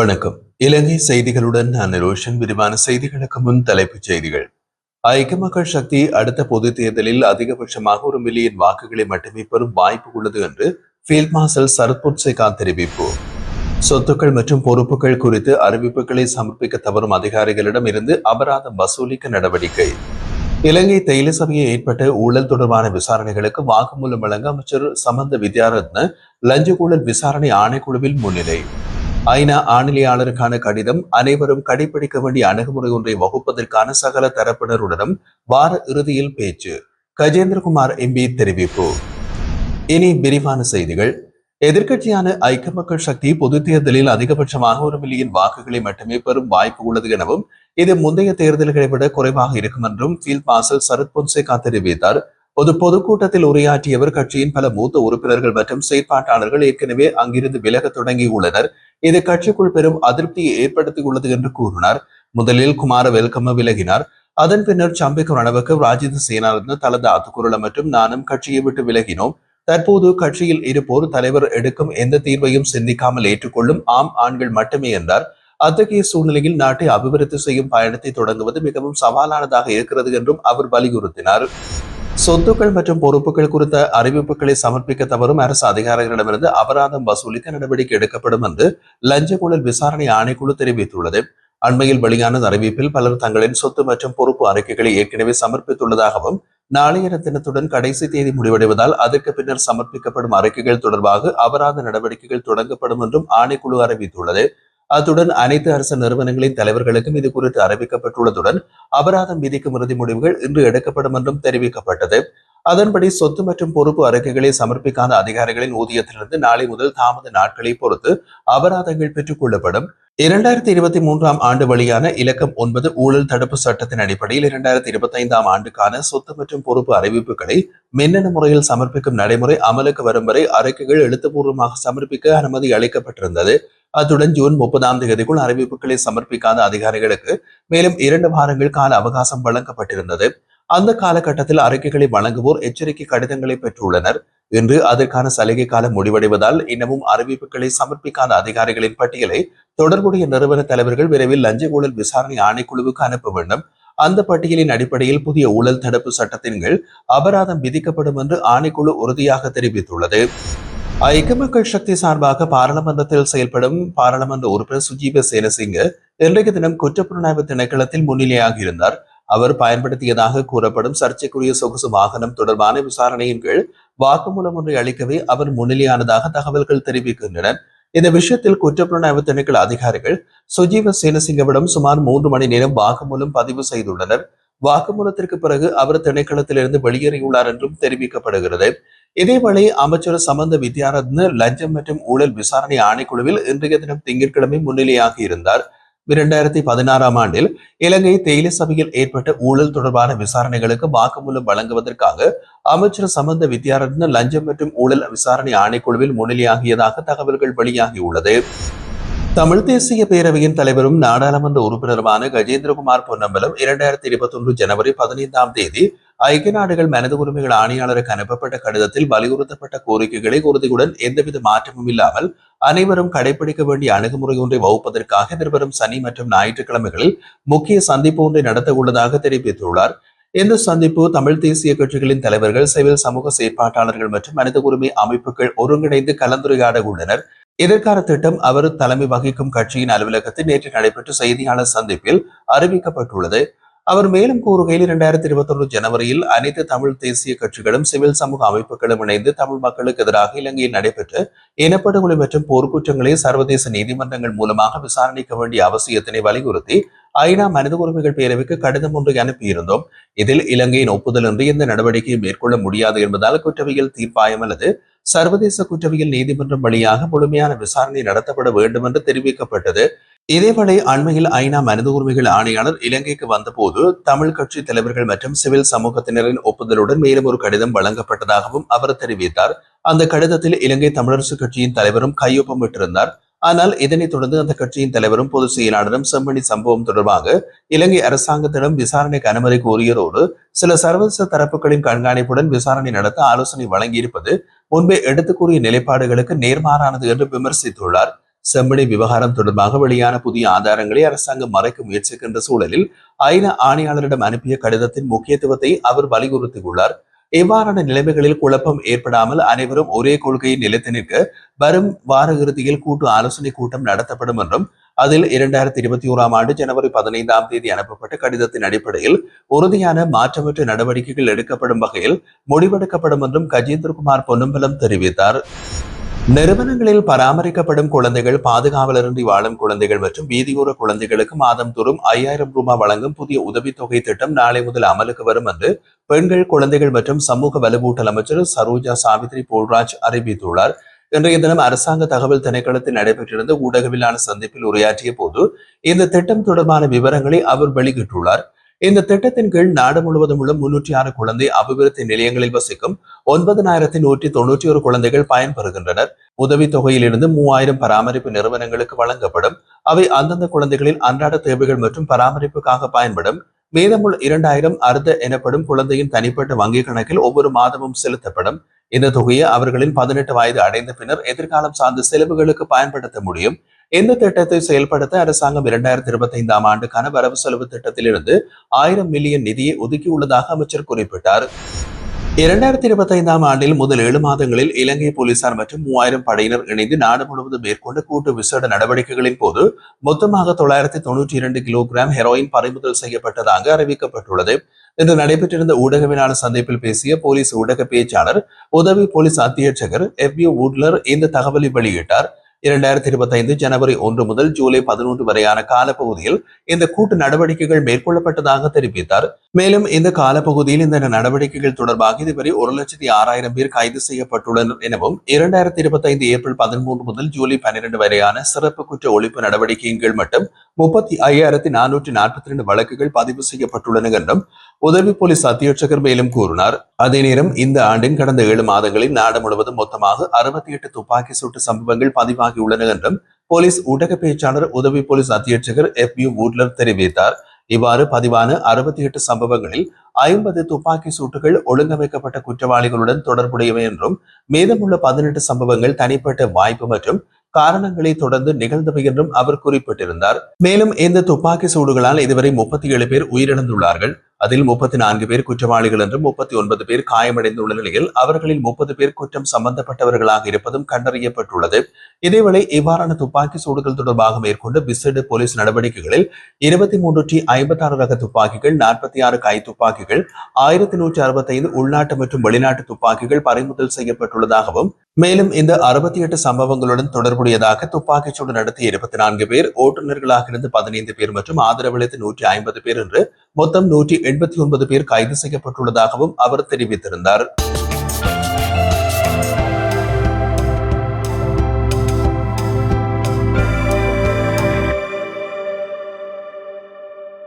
வணக்கம். இலங்கை செய்திகளுடன் நான் ரோஷன். விரிவான செய்திகளுக்கு முன் தலைப்புச் செய்திகள். ஐக்கிய மக்கள் சக்தி அடுத்த பொதுத் தேர்தலில் அதிகபட்சமாக 1 மில்லியன் வாக்குகளை மட்டுமே பெறும் வாய்ப்பு உள்ளது என்று ஃபீல்ட் மார்ஷல் சரத் பொன்சேகா தெரிவிப்பு. சொத்துக்கள் மற்றும் பொறுப்புகள் குறித்து அறிவிப்புகளை சமர்ப்பிக்க தவறும் அதிகாரிகளிடம் இருந்து அபராதம் வசூலிக்க நடவடிக்கை. இலங்கை தைல சபையில் ஏற்பட்ட ஊழல் தொடர்பான விசாரணைகளுக்கு வாக்குமூலம் வழங்க அமைச்சர் சமந்த வித்யாரத்ன லஞ்ச ஊழல் விசாரணை ஆணைக்குழுவில் முன்னிலை. ஐநா ஆணையாளருக்கான கடிதம் அனைவரும் கடைபிடிக்க வேண்டிய அணுகுமுறை ஒன்றை வகுப்பதற்கான சகல தரப்பினருடனும் வார இறுதியில் பேச்சு. கஜேந்திரகுமார் எம்பி தெரிவிப்பு. இனி விரிவான செய்திகள். எதிர்க்கட்சியான ஐக்கிய மக்கள் சக்தி பொது தேர்தலில் அதிகபட்சமாக 1 மில்லியன் வாக்குகளை மட்டுமே பெறும் வாய்ப்பு உள்ளது எனவும் இது முந்தைய தேர்தல்களை விட குறைவாக இருக்கும் என்றும் ஃபீல்ட் மார்ஷல் சரத் பொன்சேகா தெரிவித்தார். பொதுக்கூட்டத்தில் உரையாற்றியவர் கட்சியின் பல மூத்த உறுப்பினர்கள் மற்றும் செயற்பாட்டாளர்கள் ஏற்கனவே அங்கிருந்து விலக தொடங்கியுள்ளனர். இது கட்சிக்குள் பெரும் அதிருப்தியை ஏற்படுத்தியுள்ளது என்று கூறினார். முதலில் குமார வெல்கம விலகினார். அதன் பின்னர் சம்பிக்க ரணவக்க, ராஜித சேனாரத்ன, தலத அத்துக்குரல மற்றும் நானும் கட்சியை விட்டு விலகினோம். தற்போது கட்சியில் இருப்போர் தலைவர் எடுக்கும் எந்த தீர்வையும் சிந்திக்காமல் ஏற்றுக்கொள்ளும் ஆம் ஆண்கள் மட்டுமே என்றார். அத்தகைய சூழ்நிலையில் நாட்டை அபிவிருத்தி செய்யும் பயணத்தை தொடங்குவது மிகவும் சவாலானதாக இருக்கிறது என்றும் அவர் வலியுறுத்தினார். சொத்துக்கள் மற்றும் பொறுப்புகள் குறித்த அறிவிப்புகளை சமர்ப்பிக்க தவறும் அரசு அதிகாரிகளிடமிருந்து அபராதம் வசூலிக்க நடவடிக்கை எடுக்கப்படும் என்று லஞ்ச ஊழல் விசாரணை ஆணைக்குழு தெரிவித்துள்ளது. அண்மையில் வெளியான அறிவிப்பில் பலர் தங்களின் சொத்து மற்றும் பொறுப்பு அறிக்கைகளை ஏற்கனவே சமர்ப்பித்துள்ளதாகவும் நாளைய தினத்துடன் கடைசி தேதி முடிவடைவதால் அதற்கு பின்னர் சமர்ப்பிக்கப்படும் அறிக்கைகள் தொடர்பாக அபராத நடவடிக்கைகள் தொடங்கப்படும் என்றும் ஆணைக்குழு அறிவித்துள்ளது. அத்துடன் அனைத்து அரசு நிறுவனங்களின் தலைவர்களுக்கும் இது குறித்து அறிவிக்கப்பட்டுள்ளதுடன் அபராதம் விதிக்கும் இறுதி முடிவுகள் இன்று எடுக்கப்படும் என்றும் தெரிவிக்கப்பட்டது. அதன்படி சொத்து மற்றும் பொறுப்பு அறிக்கைகளை சமர்ப்பிக்காத அதிகாரிகளின் ஊதியத்திலிருந்து நாளை முதல் தாமத நாட்களை பொறுத்து அபராதங்கள் பெற்றுக் கொள்ளப்படும். 2023 ஆண்டு வெளியான இலக்கம் 9 ஊழல் தடுப்பு சட்டத்தின் அடிப்படையில் 2025 ஆண்டுக்கான சொத்து மற்றும் பொறுப்பு அறிவிப்புகளை மின்னணு முறையில் சமர்ப்பிக்கும் நடைமுறை அமலுக்கு வரும் வரை அறிக்கைகள் எழுத்துப்பூர்வமாக சமர்ப்பிக்க அனுமதி அளிக்கப்பட்டிருந்தது. அத்துடன் ஜூன் 30 அறிவிப்புகளை சமர்ப்பிக்காத அதிகாரிகளுக்கு மேலும் 2 வாரங்கள் கால அவகாசம் வழங்கப்பட்டிருந்தது. அந்த காலகட்டத்தில் அறிக்கைகளை வழங்குவோர் எச்சரிக்கை கடிதங்களை பெற்றுள்ளனர். இன்று அதற்கான சலுகை காலம் முடிவடைவதால் இன்னமும் அறிவிப்புகளை சமர்ப்பிக்காத அதிகாரிகளின் பட்டியலை தொடர்புடைய நிறுவன தலைவர்கள் விரைவில் லஞ்ச ஊழல் விசாரணை ஆணைக்குழுவுக்கு அனுப்ப வேண்டும். அந்த பட்டியலின் அடிப்படையில் புதிய ஊழல் தடுப்பு சட்டத்தின் கீழ் அபராதம் விதிக்கப்படும் என்று ஆணைக்குழு உறுதியாக தெரிவித்துள்ளது. ஐக்கிய மக்கள் சக்தி சார்பாக பாராளுமன்றத்தில் செயல்படும் பாராளுமன்ற உறுப்பினர் சுஜீவ சேனசிங்க இன்றைய தினம் குற்றப்புலனாய்வு திணைக்களத்தில் முன்னிலையாக இருந்தார். அவர் பயன்படுத்தியதாக கூறப்படும் சர்ச்சைக்குரிய சொகுசு வாகனம் தொடர்பான விசாரணையின் கீழ் வாக்குமூலம் ஒன்றை அளிக்கவே அவர் முன்னிலையானதாக தகவல்கள் தெரிவிக்கின்றன. இந்த விஷயத்தில் குற்றப்புலனாய்வு திணைக்கள அதிகாரிகள் சுஜீவ சேனசிங்கவிடம் சுமார் 3 மணி நேரம் வாக்குமூலம் பதிவு செய்துள்ளனர். வாக்குமூலத்திற்கு பிறகு அவர் திணைக்களத்திலிருந்து வெளியேறியுள்ளார் என்றும் தெரிவிக்கப்படுகிறது. இதேவேளை அமைச்சர் சமந்த வித்யாரத்ன லஞ்சம் மற்றும் ஊழல் விசாரணை ஆணைக்குழுவில் இன்றைய தினம் திங்கட்கிழமை முன்னிலையாக இருந்தார். 2016 ஆண்டில் இலங்கை தேயிலை சபையில் ஏற்பட்ட ஊழல் தொடர்பான விசாரணைகளுக்கு வாக்குமூலம் வழங்குவதற்காக அமைச்சர் சமந்த வித்யாரத்ன லஞ்சம் மற்றும் ஊழல் விசாரணை ஆணைக்குழுவில் முன்னிலையாகியதாக தகவல்கள் வெளியாகியுள்ளது. தமிழ் தேசிய பேரவையின் தலைவரும் நாடாளுமன்ற உறுப்பினருமான கஜேந்திரகுமார் பொன்னம்பலம் 2021 ஜனவரி 15 ஐக்கிய நாடுகள் மனித உரிமைகள் ஆணையாளருக்கு அனுப்பப்பட்ட கடிதத்தில் வலியுறுத்தப்பட்ட கோரிக்கைகளை உறுதியுடன் எந்தவித மாற்றமும் இல்லாமல் அனைவரும் கடைபிடிக்க வேண்டிய அணுகுமுறை ஒன்றை வகுப்பதற்காக எதிர்வரும் சனி மற்றும் ஞாயிற்றுக்கிழமைகளில் முக்கிய சந்திப்பு ஒன்றை நடத்த உள்ளதாக தெரிவித்துள்ளார். இந்த சந்திப்பு தமிழ் தேசிய கட்சிகளின் தலைவர்கள், சிவில் சமூக செயற்பாட்டாளர்கள் மற்றும் மனித உரிமை அமைப்புகள் ஒருங்கிணைந்து கலந்துரையாட உள்ளனர். இதற்கான திட்டம் அவர் தலைமை வகிக்கும் கட்சியின் அலுவலகத்தில் நேற்று நடைபெற்ற செய்தியாளர் சந்திப்பில் அறிவிக்கப்பட்டுள்ளது. அவர் மேலும் கூறுகையில் 2021 ஜனவரியில் அனைத்து தமிழ் தேசிய கட்சிகளும் சிவில் சமூக அமைப்புகளும் இணைந்து தமிழ் மக்களுக்கு எதிராக இலங்கையில் நடைபெற்ற இனப்படுகொலை மற்றும் போர்க்குற்றங்களை சர்வதேச நீதிமன்றங்கள் மூலமாக விசாரணைக்க வேண்டிய அவசியத்தினை வலியுறுத்தி ஐநா மனித உரிமைகள் பேரவைக்கு கடிதம் ஒன்றை அனுப்பியிருந்தோம். இதில் இலங்கையின் ஒப்புதலின்றி எந்த நடவடிக்கையும் மேற்கொள்ள முடியாது என்பதால் குற்றவியல் தீர்ப்பாயம் அல்லது சர்வதேச குற்றவியல் நீதிமன்றம் வழியாக முழுமையான விசாரணை நடத்தப்பட வேண்டும் என்று தெரிவிக்கப்பட்டது. இதேவேளை அண்மையில் ஐநா மனித உரிமைகள் ஆணையாளர் இலங்கைக்கு வந்தபோது தமிழ் கட்சி தலைவர்கள் மற்றும் சிவில் சமூகத்தினரின் ஒப்புதலுடன் மேலும் ஒரு கடிதம் வழங்கப்பட்டதாகவும் அவர் தெரிவித்தார். அந்த கடிதத்தில் இலங்கை தமிழரசு கட்சியின் தலைவரும் கையொப்பமிட்டிருந்தார். ஆனால் இதனைத் தொடர்ந்து அந்த கட்சியின் தலைவரும் பொதுச் செயலாளரும் செம்மணி சம்பவம் தொடர்பாக இலங்கை அரசாங்கத்திடம் விசாரணைக்கு அனுமதி கோரியதோடு சில சர்வதேச தரப்புகளின் கண்காணிப்புடன் விசாரணை நடத்த ஆலோசனை வழங்கியிருப்பது முன்பே எடுத்துக் கூறிய நிலைப்பாடுகளுக்கு நேர்மாறானது என்று விமர்சித்துள்ளார். செம்மணி விவகாரம் தொடர்பாக வெளியான புதிய ஆதாரங்களை அரசாங்கம் மறைக்க முயற்சிக்கின்ற சூழலில் ஐநா ஆணையாளரிடம் அனுப்பிய கடிதத்தின் முக்கியத்துவத்தை அவர் வலியுறுத்தியுள்ளார். இவ்வாறான நிலைமைகளில் குழப்பம் ஏற்படாமல் அனைவரும் ஒரே கொள்கையை நிலைத்து நிற்க வரும் வார இறுதியில் கூட்டு ஆலோசனை கூட்டம் நடத்தப்படும் என்றும் அதில் 2021 ஆண்டு ஜனவரி 15ஆம் தேதி அனுப்பப்பட்ட கடிதத்தின் அடிப்படையில் உறுதியான மாற்றமற்ற நடவடிக்கைகள் எடுக்கப்படும் வகையில் முடிவெடுக்கப்படும் என்றும் கஜேந்திரகுமார் பொன்னம்பலம் தெரிவித்தார். நிறுவனங்களில் பராமரிக்கப்படும் குழந்தைகள், பாதுகாவலரின்றி வாழும் குழந்தைகள் மற்றும் வீதியோர குழந்தைகளுக்கு மாதம்தோறும் 5000 ரூபாய் வழங்கும் புதிய உதவித்தொகை திட்டம் நாளை முதல் அமலுக்கு வரும் என்று பெண்கள், குழந்தைகள் மற்றும் சமூக வலுவூட்டல் அமைச்சர் சரோஜா சாவித்ரி போல்ராஜ் அறிவித்துள்ளார். இன்றைய தினம் அரசாங்க தகவல் திணைக்களத்தில் நடைபெற்றிருந்த ஊடகவியலாளர் சந்திப்பில் உரையாற்றிய போது இந்த திட்டம் தொடர்பான விவரங்களை அவர் வெளியிட்டுள்ளார். இந்த திட்டத்தின் கீழ் நாடு முழுவதும் உள்ள 306 குழந்தை அபிவிருத்தி நிலையங்களில் வசிக்கும் 9191 குழந்தைகள் பயன்பெறுகின்றனர். உதவித்தொகையிலிருந்து 3000 பராமரிப்பு நிறுவனங்களுக்கு வழங்கப்படும். அவை அந்தந்த குழந்தைகளின் அன்றாட தேவைகள் மற்றும் பராமரிப்புக்காக பயன்படும். மீதமுள்ள 2000 அர்த்த எனப்படும் குழந்தையின் தனிப்பட்ட வங்கிக் கணக்கில் ஒவ்வொரு மாதமும் செலுத்தப்படும். இந்த தொகையை அவர்களின் 18 வயது அடைந்த பின்னர் எதிர்காலம் சார்ந்த செலவுகளுக்கு பயன்படுத்த முடியும். இந்த திட்டத்தை செயல்படுத்த அரசாங்கம் 2025ஆம் ஆண்டுக்கான வரவு செலவு திட்டத்திலிருந்து 1000 மில்லியன் நிதியை ஒதுக்கியுள்ளதாக அமைச்சர் குறிப்பிட்டார். 2025ஆம் ஆண்டில் முதல் 7 மாதங்களில் இலங்கை போலீசார் மற்றும் 3000 படையினர் இணைந்து நாடு முழுவதும் மேற்கொண்ட கூட்டு விசேட நடவடிக்கைகளின் போது மொத்தமாக 992 கிலோகிராம் ஹெரோயின் பறிமுதல் செய்யப்பட்டதாக அறிவிக்கப்பட்டுள்ளது. இன்று நடைபெற்றிருந்த ஊடகவியலாளர் சந்திப்பில் பேசிய போலீஸ் ஊடக பேச்சாளர் உதவி போலீஸ் அத்தியட்சகர் FU வூட்லர் இந்த தகவலை வெளியிட்டார். 2025 ஜனவரி 1 முதல் ஜூலை 11 வரையான காலப்பகுதியில் இந்த கூட்டு நடவடிக்கைகள் மேற்கொள்ளப்பட்டதாக தெரிவித்தார். மேலும் இந்த காலப்பகுதியில் இந்த நடவடிக்கைகள் தொடர்பாக இதுவரை 1,06,000 பேர் கைது செய்யப்பட்டுள்ளனர் எனவும் 2025 ஏப்ரல் 13 முதல் ஜூலை 12 வரையான சிறப்பு குற்ற ஒழிப்பு நடவடிக்கையின் கீழ் மட்டும் 35,442 வழக்குகள் பதிவு செய்யப்பட்டுள்ளன என்றும் உதவி போலீஸ் அத்தியட்சகர் மேலும் கூறினார். அதே நேரம் இந்த ஆண்டின் கடந்த 7 மாதங்களில் நாடு முழுவதும் மொத்தமாக 68 துப்பாக்கி சூட்டு சம்பவங்கள் பதிவாகியுள்ளன என்றும் போலீஸ் ஊடக பேச்சாளர் உதவி போலீஸ் அத்தியட்சகர் FU வூட்லர் தெரிவித்தார். இவ்வாறு பதிவான 68 சம்பவங்களில் 50 துப்பாக்கி சூட்டுகள் ஒழுங்கமைக்கப்பட்ட குற்றவாளிகளுடன் தொடர்புடையவை என்றும் மீதமுள்ள 18 சம்பவங்கள் தனிப்பட்ட வாய்ப்பு மற்றும் காரணங்களை தொடர்ந்து நிகழ்ந்தவை என்றும் அவர் குறிப்பிட்டிருந்தார். மேலும் இந்த துப்பாக்கி சூடுகளால் இதுவரை 37 பேர் உயிரிழந்துள்ளார்கள். அதில் 34 பேர் குற்றவாளிகள் என்றும் 39 பேர் காயமடைந்துள்ள நிலையில் அவர்களில் 30 பேர் குற்றம் சம்பந்தப்பட்டவர்களாக இருப்பதும் கண்டறியப்பட்டுள்ளது. இதேவேளை இவ்வாறான துப்பாக்கி சூடுகள் தொடர்பாக மேற்கொண்ட விசேட போலீஸ் நடவடிக்கைகளில் 2356 ரக துப்பாக்கிகள், 46 கை துப்பாக்கிகள், 1165 உள்நாட்டு மற்றும் வெளிநாட்டு துப்பாக்கிகள் பறிமுதல் செய்யப்பட்டுள்ளதாகவும் மேலும் இந்த 68 சம்பவங்களுடன் தொடர்புடையதாக துப்பாக்கிச்சூடு நடத்திய 24 பேர், ஓட்டுநர்களாக இருந்து 15 பேர் மற்றும் ஆதரவளித்த 150 பேர் என்று மொத்தம் 189 பேர் கைது செய்யப்பட்டுள்ளதாகவும் அவர் தெரிவித்திருந்தார்.